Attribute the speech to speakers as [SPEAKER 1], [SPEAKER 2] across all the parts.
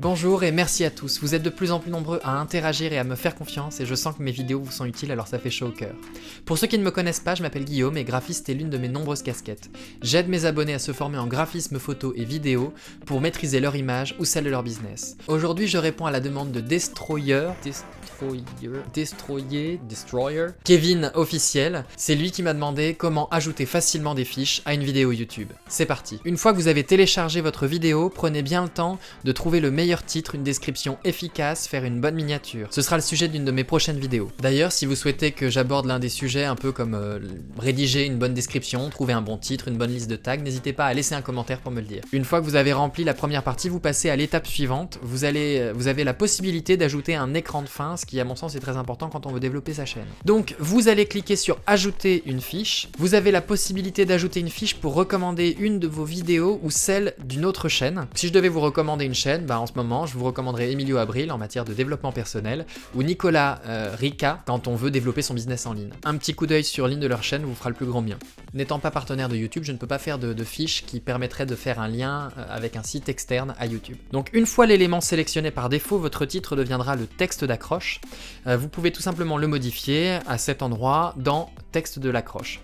[SPEAKER 1] Bonjour et merci à tous, vous êtes de plus en plus nombreux à interagir et à me faire confiance et je sens que mes vidéos vous sont utiles alors ça fait chaud au cœur. Pour ceux qui ne me connaissent pas, je m'appelle Guillaume et graphiste est l'une de mes nombreuses casquettes. J'aide mes abonnés à se former en graphisme photo et vidéo pour maîtriser leur image ou celle de leur business. Aujourd'hui je réponds à la demande de Destroyer, Kevin officiel, c'est lui qui m'a demandé comment ajouter facilement des fiches à une vidéo YouTube. C'est parti. Une fois que vous avez téléchargé votre vidéo, prenez bien le temps de trouver le meilleur titre, une description efficace, faire une bonne miniature. Ce sera le sujet d'une de mes prochaines vidéos. D'ailleurs, si vous souhaitez que j'aborde l'un des sujets un peu comme rédiger une bonne description, trouver un bon titre, une bonne liste de tags, n'hésitez pas à laisser un commentaire pour me le dire. Une fois que vous avez rempli la première partie, vous passez à l'étape suivante. Vous avez la possibilité d'ajouter un écran de fin, ce qui à mon sens est très important quand on veut développer sa chaîne. Donc vous allez cliquer sur ajouter une fiche. Vous avez la possibilité d'ajouter une fiche pour recommander une de vos vidéos ou celle d'une autre chaîne. Si je devais vous recommander une chaîne, en ce moment je vous recommanderais Emilio Abril en matière de développement personnel ou Nicolas Rica quand on veut développer son business en ligne. Un petit coup d'œil sur l'une de leurs chaînes vous fera le plus grand bien. N'étant pas partenaire de YouTube, je ne peux pas faire de fiche qui permettrait de faire un lien avec un site externe à YouTube. Donc une fois l'élément sélectionné par défaut, votre titre deviendra le texte d'accroche. Vous pouvez tout simplement le modifier à cet endroit dans texte de l'accroche.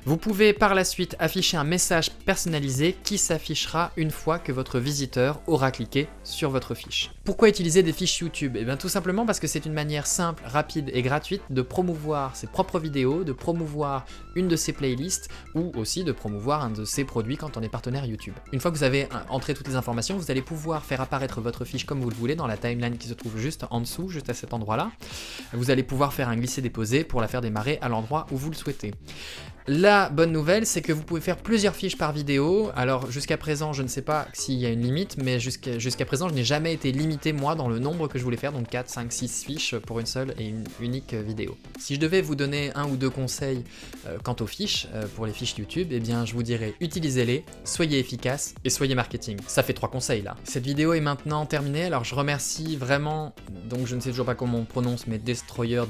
[SPEAKER 1] Vous pouvez par la suite afficher un message personnalisé qui s'affichera une fois que votre visiteur aura cliqué sur votre fiche. Pourquoi utiliser des fiches YouTube? Eh bien tout simplement parce que c'est une manière simple, rapide et gratuite de promouvoir ses propres vidéos, de promouvoir une de ses playlists ou aussi de promouvoir un de ses produits quand on est partenaire YouTube. Une fois que vous avez entré toutes les informations, vous allez pouvoir faire apparaître votre fiche comme vous le voulez dans la timeline qui se trouve juste en dessous, juste à cet endroit-là. Vous allez pouvoir faire un glisser-déposer pour la faire démarrer à l'endroit où vous le souhaitez. La bonne nouvelle, c'est que vous pouvez faire plusieurs fiches par vidéo. Alors jusqu'à présent, je ne sais pas s'il y a une limite, mais jusqu'à présent, je n'ai jamais été limité moi dans le nombre que je voulais faire, donc 4, 5, 6 fiches pour une seule et une unique vidéo. Si je devais vous donner un ou deux conseils quant aux fiches, pour les fiches YouTube, eh bien je vous dirais utilisez-les, soyez efficaces et soyez marketing. Ça fait 3 conseils là. Cette vidéo est maintenant terminée, alors je remercie vraiment, donc je ne sais toujours pas comment on prononce, mais Destroyer,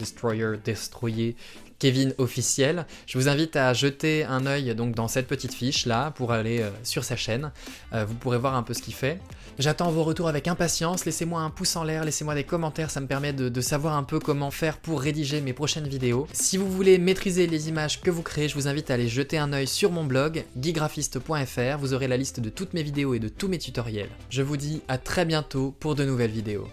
[SPEAKER 1] Kevin officiel. Je vous invite à jeter un œil donc dans cette petite fiche là pour aller sur sa chaîne. Vous pourrez voir un peu ce qu'il fait. J'attends vos retours avec impatience. Laissez-moi un pouce en l'air, laissez-moi des commentaires, ça me permet de savoir un peu comment faire pour rédiger mes prochaines vidéos. Si vous voulez maîtriser les images que vous créez, je vous invite à aller jeter un œil sur mon blog guygraphiste.fr. Vous aurez la liste de toutes mes vidéos et de tous mes tutoriels. Je vous dis à très bientôt pour de nouvelles vidéos.